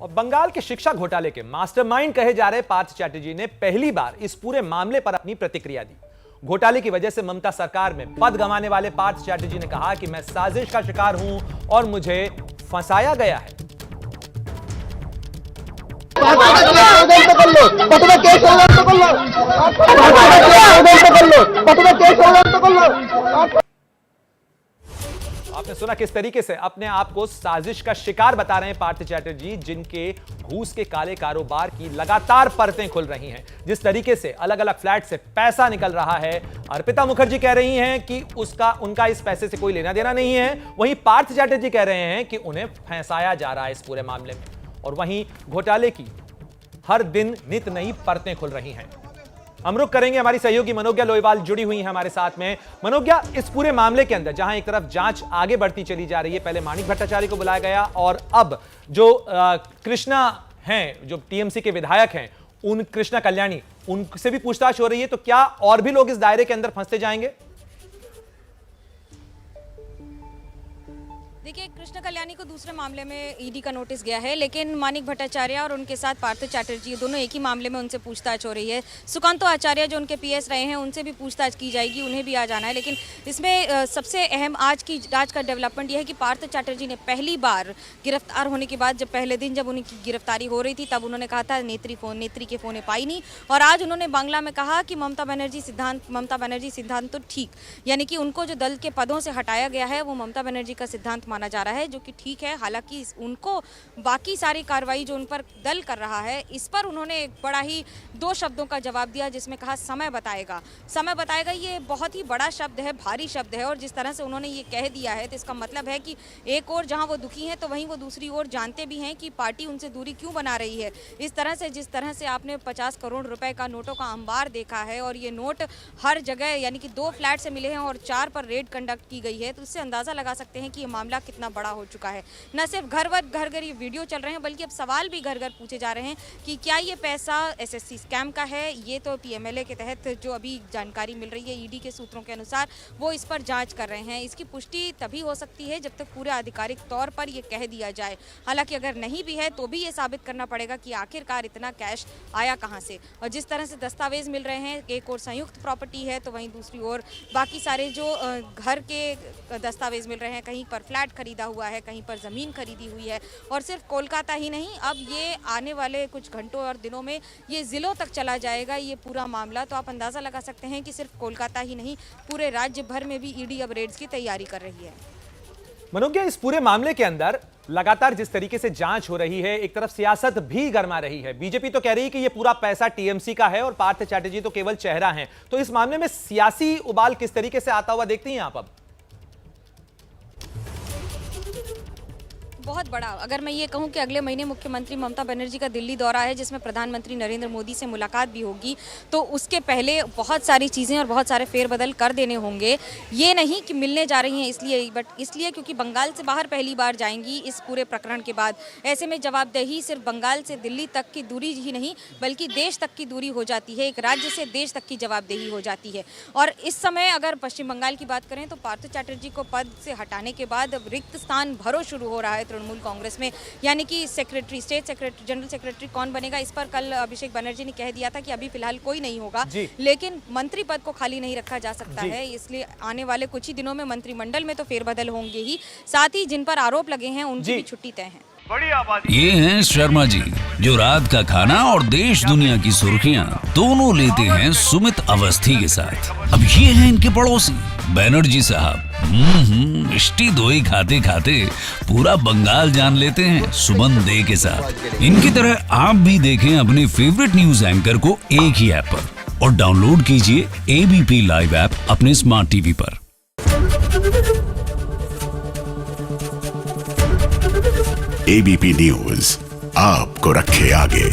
और बंगाल के शिक्षा घोटाले के मास्टरमाइंड कहे जा रहे पार्थ चैटर्जी ने पहली बार इस पूरे मामले पर अपनी प्रतिक्रिया दी। घोटाले की वजह से ममता सरकार में पद गंवाने वाले पार्थ चैटर्जी ने कहा कि मैं साजिश का शिकार हूं और मुझे फंसाया गया है। आपने सुना किस तरीके से अपने आप को साजिश का शिकार बता रहे हैं पार्थ चैटर्जी, जिनके घूस के काले कारोबार की लगातार परतें खुल रही हैं। जिस तरीके से अलग अलग फ्लैट से पैसा निकल रहा है, अर्पिता मुखर्जी कह रही हैं कि उनका इस पैसे से कोई लेना देना नहीं है। वहीं पार्थ चैटर्जी कह रहे हैं कि उन्हें फंसाया जा रहा है इस पूरे मामले में। और वहीं घोटाले की हर दिन नित नई परतें खुल रही हैं। हम रुख करेंगे, हमारी सहयोगी मनोज्ञा लोईवाल जुड़ी हुई है हमारे साथ में। मनोज्ञा, इस पूरे मामले के अंदर जहां एक तरफ जांच आगे बढ़ती चली जा रही है, पहले माणिक भट्टाचार्य को बुलाया गया और अब जो कृष्णा हैं, जो टीएमसी के विधायक हैं, उन कृष्णा कल्याणी, उनसे भी पूछताछ हो रही है, तो क्या और भी लोग इस दायरे के अंदर फंसते जाएंगे? देखिए, कृष्ण कल्याणी को दूसरे मामले में ईडी का नोटिस गया है, लेकिन माणिक भट्टाचार्य और उनके साथ पार्थ चैटर्जी दोनों एक ही मामले में उनसे पूछताछ हो रही है। सुकांतो आचार्य जो उनके पीएस रहे हैं, उनसे भी पूछताछ की जाएगी, उन्हें भी आ जाना है। लेकिन इसमें सबसे अहम आज का डेवलपमेंट यह है कि पार्थ चैटर्जी ने पहली बार गिरफ्तार होने के बाद, जब पहले दिन जब उनकी गिरफ्तारी हो रही थी, तब उन्होंने कहा था नेत्री के फोन पाई नहीं। और आज उन्होंने बांग्ला में कहा कि ममता बनर्जी सिद्धांत तो ठीक, यानी कि उनको जो दल के पदों से हटाया गया है वो ममता बनर्जी का सिद्धांत माना जा रहा है, जो कि ठीक है। हालांकि उनको बाकी सारी कार्रवाई जो उन पर दल कर रहा है, इस पर उन्होंने एक बड़ा ही 2 शब्दों का जवाब दिया, जिसमें कहा समय बताएगा। समय बताएगा ये बहुत ही बड़ा शब्द है, भारी शब्द है। और जिस तरह से उन्होंने ये कह दिया है, तो इसका मतलब है कि एक और जहां वो दुखी हैं, तो वहीं वो दूसरी ओर जानते भी हैं कि पार्टी उनसे दूरी क्यों बना रही है। इस तरह से जिस तरह से आपने 50 करोड़ रुपए का नोटों का अंबार देखा है, और ये नोट हर जगह, यानी कि 2 फ्लैट से मिले हैं और 4 पर रेड कंडक्ट की गई है, तो उससे अंदाजा लगा सकते हैं कि ये मामला कितना बड़ा हो चुका है। न सिर्फ घर ये वीडियो चल रहे हैं, बल्कि अब सवाल भी घर पूछे जा रहे हैं कि क्या ये पैसा एसएससी स्कैम का है। ये तो पीएमएलए के तहत जो अभी जानकारी मिल रही है ईडी के सूत्रों के अनुसार, वो इस पर जांच कर रहे हैं। इसकी पुष्टि तभी हो सकती है जब तक पूरे आधिकारिक तौर पर ये कह दिया जाए। हालांकि अगर नहीं भी है तो भी ये साबित करना पड़ेगा कि आखिरकार इतना कैश आया कहाँ से। और जिस तरह से दस्तावेज मिल रहे हैं, एक और संयुक्त प्रॉपर्टी है, तो वहीं दूसरी ओर बाकी सारे जो घर के दस्तावेज मिल रहे हैं, कहीं पर फ्लैट खरीदा हुआ है, कहीं पर ज़मीन खरीदी हुई है। और सिर्फ कोलकाता ही नहीं, अब ये आने वाले कुछ घंटों और दिनों में ये ज़िलों तक चला जाएगा ये पूरा मामला। तो आप अंदाज़ा लगा सकते हैं कि सिर्फ कोलकाता ही नहीं, पूरे राज्य भर में भी ईडी अब रेड्स की तैयारी कर रही है। मनोज्ञा, इस पूरे मामले के अंदर लगातार जिस तरीके से जांच हो रही है, एक तरफ सियासत भी गरमा रही है। बीजेपी तो कह रही है कि ये पूरा पैसा टीएमसी का है और पार्थ चैटर्जी तो केवल चेहरा हैं। तो इस मामले में सियासी उबाल किस तरीके से आता हुआ देखती हैं आप? अब बहुत बड़ा, अगर मैं ये कहूँ कि अगले महीने मुख्यमंत्री ममता बनर्जी का दिल्ली दौरा है, जिसमें प्रधानमंत्री नरेंद्र मोदी से मुलाकात भी होगी, तो उसके पहले बहुत सारी चीज़ें और बहुत सारे फेरबदल कर देने होंगे। ये नहीं कि मिलने जा रही हैं इसलिए, बट इसलिए क्योंकि बंगाल से बाहर पहली बार जाएंगी इस पूरे प्रकरण के बाद। ऐसे में जवाबदेही सिर्फ बंगाल से दिल्ली तक की दूरी ही नहीं, बल्कि देश तक की दूरी हो जाती है। एक राज्य से देश तक की जवाबदेही हो जाती है। और इस समय अगर पश्चिम बंगाल की बात करें, तो पार्थ चैटर्जी को पद से हटाने के बाद अब रिक्त स्थान भरो शुरू हो रहा है तृणमूल कांग्रेस में। यानी कि स्टेट सेक्रेटरी, जनरल सेक्रेटरी कौन बनेगा, इस पर कल अभिषेक बनर्जी ने कह दिया था कि अभी फिलहाल कोई नहीं होगा, लेकिन मंत्री पद को खाली नहीं रखा जा सकता है। इसलिए आने वाले कुछ ही दिनों में मंत्रिमंडल में तो फेरबदल होंगे ही, साथ ही जिन पर आरोप लगे हैं उनकी भी छुट्टी तय है। ये हैं शर्मा जी, जो रात का खाना और देश दुनिया की सुर्खियां दोनों लेते हैं सुमित अवस्थी के साथ। अब ये हैं इनके पड़ोसी बनर्जी साहब। मिष्टी दोई खाते खाते पूरा बंगाल जान लेते हैं सुमन दे के साथ। इनकी तरह आप भी देखें अपने फेवरेट न्यूज एंकर को एक ही ऐप पर, और डाउनलोड कीजिए एबीपी लाइव ऐप अपने स्मार्ट टीवी पर। एबीपी न्यूज आपको रखे आगे।